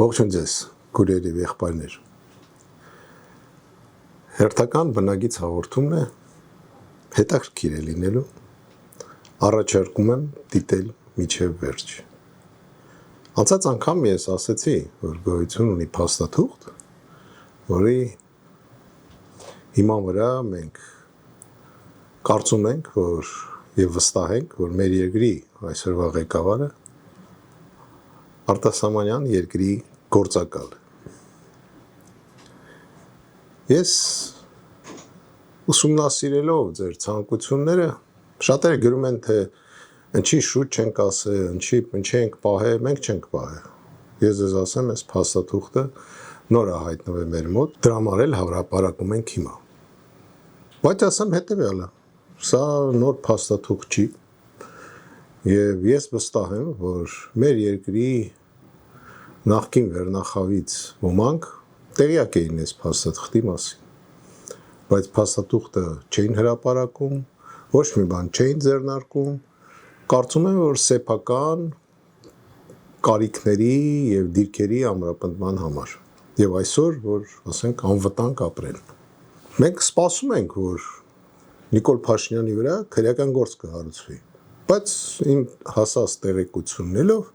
Ողջույն ձեզ, քույրեր եւ եղբայրներ։ Հերթական բնագից հաղորդումն է հետաքրքիր է լինելու։ Առաջարկում եմ դիտել մինչև վերջ։ Անցած անգամ ես ասացի, որ գոյություն ունի փաստաթուղթ, որի հիման վրա մենք կարծում ենք, որ եւ վստահ ենք, որ մեր երկրի այսօրվա ղեկավարը արտասահմանյան երկրի գործակալ։ Ես ուսումնասիրելով ձեր ցանկությունները, շատերը գրում են, թե ինչի շուտ չենք ասել, ինչ ենք պահել, մենք չենք պահել։ Ես ձեզ ասեմ, այս փաստաթուղթը նոր է հայտնվել մեր մոտ, դրա համար էլ հրապարակում ենք հիմա։ Բայց ասեմ հետևյալը, սա նոր փաստաթուղթ չի, եւ ես վստահ եմ, որ մեր երկրի նախկին վերնախավից ոմանք տեղյակ էին այս փաստաթղթի մասին, բայց փաստաթուղթը չէին հրապարակում, ոչ մի բան չէին ձեռնարկում, կարծում եմ, որ սեփական կարիքների եւ դիրքերի ամրապնդման համար եւ այսօր, որ ասենք անվտանգ ապրեն։ Մենք սպասում ենք, որ Նիկոլ Փաշինյանի վրա քրեական գործ կհարուցվի, բայց իմ հասած տեղեկություններով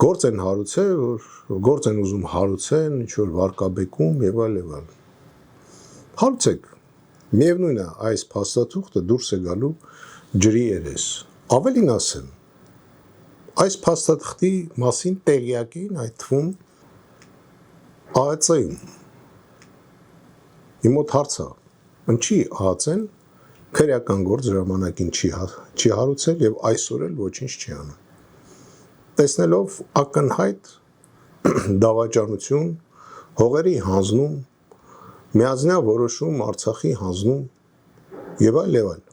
գործ են հարուցել, որ գործ են ուզում հարուցեն, ինչ որ վարկաբեկում եւ այլ եւ այլ։ Հարուցեք։ Միևնույն է, այս փաստաթուղթը դուրս է գալու ջրի երես։ Ավելին ասեմ, այս փաստաթղթի մասին տեղյակ էին այդ թվում ԱԱՑ-ում։ Իմ մոտ հարց է, ինչի ԱԱՑ-ն քրեական գործ ժամանակին չի հարուցել եւ այսօր էլ ոչինչ չի անում։ Տեսնելով ակնհայտ դավաճանություն, հողերի հանձնում, միաձնյա որոշում Արցախի հանձնում եւ այլ եւ այլ։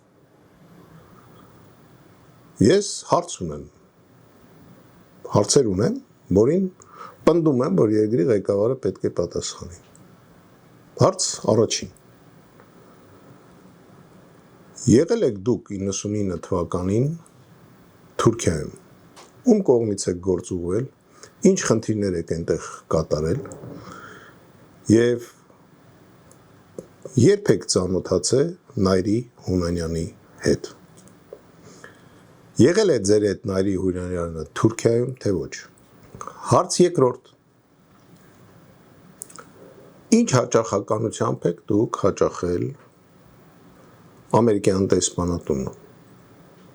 Ես հարցեր ունեմ, որին պնդում եմ, որ երկրի ղեկավարը պետք է պատասխանի։ Հարց առաջին։ Եղել եք դուք 99 թվականին Թուրքիայում, ում կողմից եք գործ ուղղել, ինչ խնդիրներ եք այնտեղ կատարել եւ երբ եք ծանոթացել Նայիրի Հունանյանի հետ։ Եղել է ձեր հետ Նայիրի Հունանյանը Թուրքիայում, թե ոչ։ Հարց երկրորդ։ Ինչ հաճախականությամբ եք դուք հաճախել ամերիկյան դեսպանատունը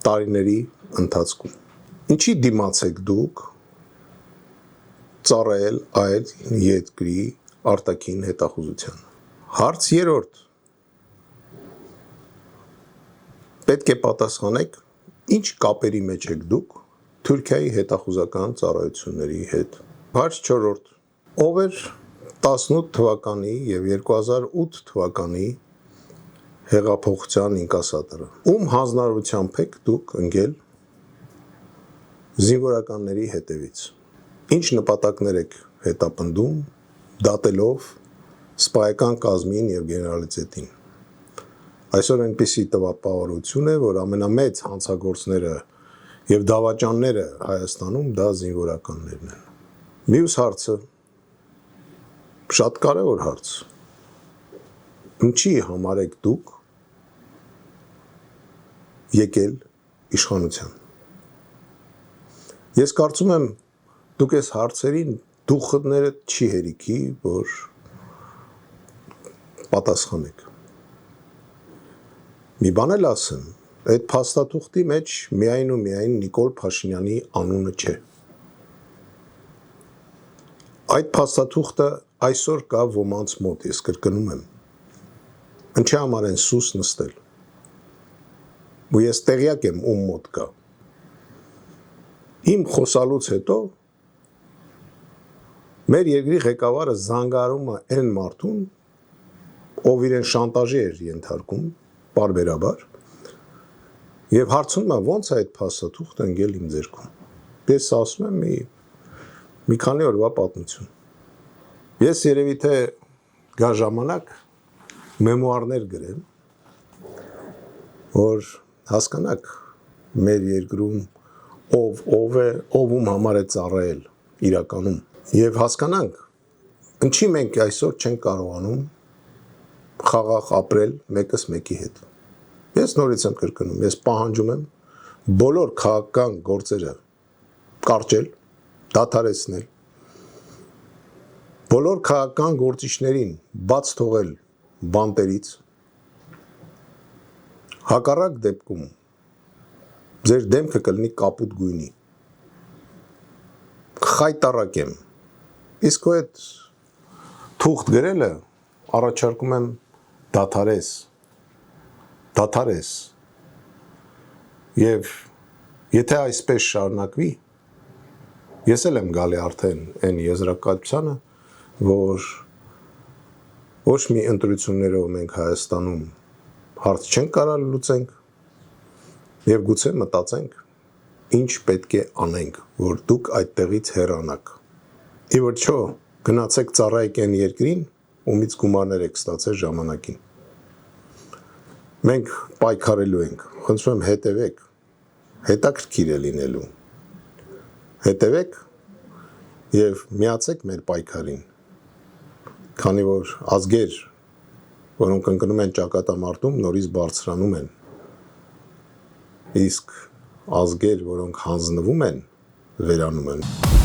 տարիների ընթացքում։ Ինչի դիմաց եք դուք ծառայել այլ երկրի արտաքին հետախուզության։ Հարց երրորդ։ Պետք է պատասխանեք, ինչ կապերի մեջ եք դուք Թուրքիայի հետախուզական ծառայությունների հետ։ Հարց չորրորդ։ Ով էր 18 թվականի եւ 2008 թվականի հեղափոխության ինկասատորը։ Ում հանձնարարությամբ եք դուք ընկել զինվորականների հետևից։ Ինչ նպատակներ եք հետապնդում, դատելով սպայական կազմին եւ գեներալիտետին։ Այսօր այնպիսի տպավորություն է, որ ամենամեծ հանցագործները եւ դավաճանները Հայաստանում դա զինվորականներն են։ Մյուս հարցը շատ կարևոր հարց։ Ինչի համար եք դուք եկել իշխանության։ Ես կարծում եմ, դուք այս հարցերին դուխները չի հերիքի, որ պատասխանեք։ Մի բան էլ ասեմ, այդ փաստաթուղթի մեջ միայն ու միայն Նիկոլ Փաշինյանի անունը չէ։ Այդ փաստաթուղթը այսօր կա ոմանց մոտ, ես կրկնում եմ։ Ինչի համար են սուս նստել։ Ու ես տեղյակ եմ ում մոտ կա։ Իմ խոսալուց հետո մեր երկրի ղեկավարը զանգարում է այն մարդուն, ով իրեն շանտաժի էր ենթարկում, պարբերաբար, եւ հարցնում է ո՞նց է այդ փաստաթուղթը ընկել իմ ձեռքում։ Ես ասում եմ մի քանի օրվա պատմություն։ Ես երևի թե գա ժամանակ մեմուարներ գրեմ, որ հասկանաք մեր երկրում ով է, ով ում համար է ծառայել իրականում։ Եվ հասկանանք, ինչի մենք այսօր չենք կարողանում խաղաղ ապրել մեկս մեկի հետ։ Ես նորից եմ կրկնում, ես պահանջում եմ բոլոր քաղաքական գործերը կարճել, դադարեցնել, բոլոր քաղաքական գործիչներին բաց թողել բանտերից, հակառակ դեպքում ձեր դեմքը կլինի կապուտ գույնի, խայտառակ եմ, իսկ ու այդ թուղթ գրելը առաջարկում եմ դադարես, և եթե այսպես շարունակվի, ես էլ եմ գալի արդեն այն եզրակացությանը, որ ոչ մի ընտրություններով մենք Հայաստանում հարց չենք կարող լուծենք և գուցե մտածենք, ինչ պետք է անենք, որ դուք այդտեղից հեռանաք։ Ի վերջո, գնացեք ծառայեք այն երկրին, ումից գումարներ եք ստացել ժամանակին։ Մենք պայքարելու ենք, խնդրում եմ հետևեք, հետաքրքիր է լինելու, հետևեք և միացեք մեր պայքարին, քանի որ ազգեր, որոնք ընկնում են ճակատամարտում, նորից բարձրանում են, իսկ ազգեր, որոնք հանձնվում են, վերանում են։